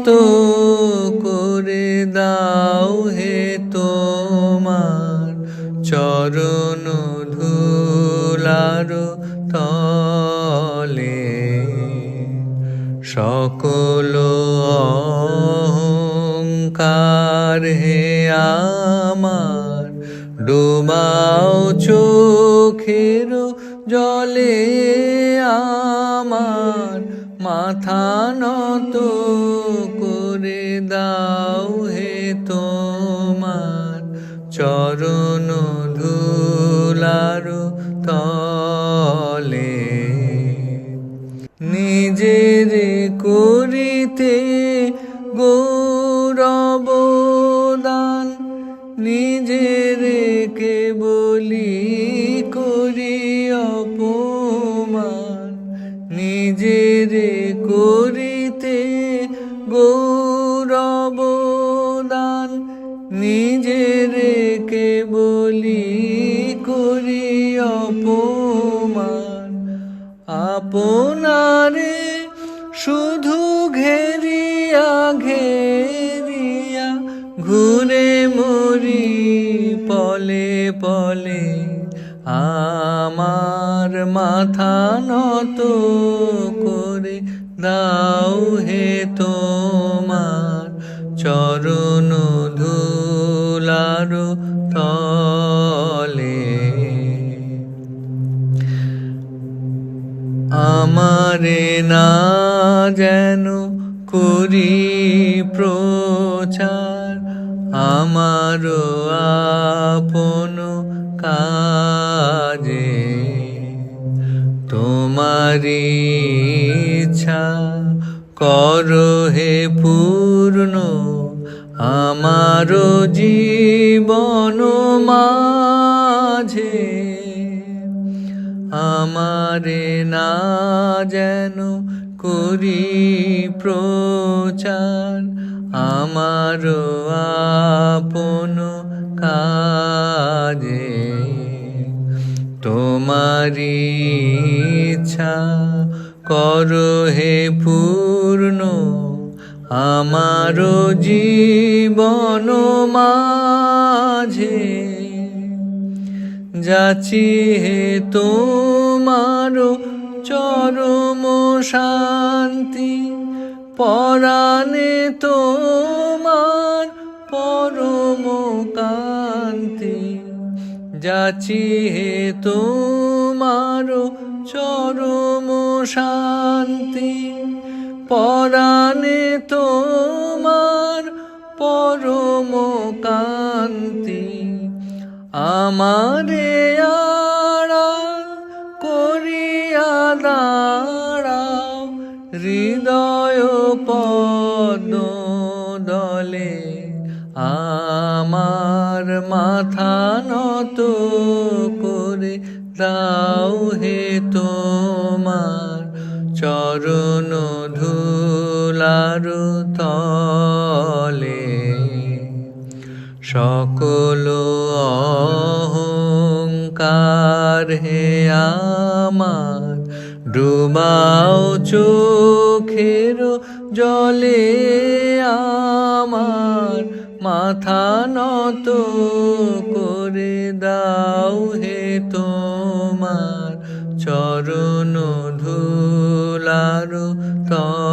নত করে দাও হে তোমার চরণ ধুলার তলে। সকল অহংকার হে আমার ডুবাও চোখের জলে। আমার মাথা নত করে দাও হে তোমার চরণ ধুলার তলে। নিজের করিতে গৌরব দান, নিজের কেবলি করি অপমান। নিজের করিতে গৌরব দান, নিজের কেবলি করি অপমান। আপনারে শুধু ঘেরিয়া ঘেরিয়া ঘুরে মরি পলে পলে। আমার মাথা নত করে দাও হে তোমার চরণ ধুলার তলে। আমারে না যেন করি প্রচার, আমার আপন কাজে। তোমারি ইচ্ছা করো হে পূর্ণ আমার জীবন মাঝে। আমারে না যেন করি প্রচার, আমার আপন কাজে। তোমারি ইচ্ছা করো হে পূর্ণ আমার জীবন মাঝে। যাচি হে তোমার চরম শান্তি, পরাণে তোমার পরম কান্তি। যাচি হে তোমার চরম শান্তি, পরাণে তোমার পরম কান্তি। আমারে আড়াল করিয়া দাঁড়াও হৃদয় পদ্ম দলে। আমার মাথা নত করে দাও হে তোমার চরণ ধুলার তলে। সকল অহংকার হে আমার ডুবাও চোখের জলে। আমার মাথা নত করে দাও হে তোমার চরণ ধুলার তলে।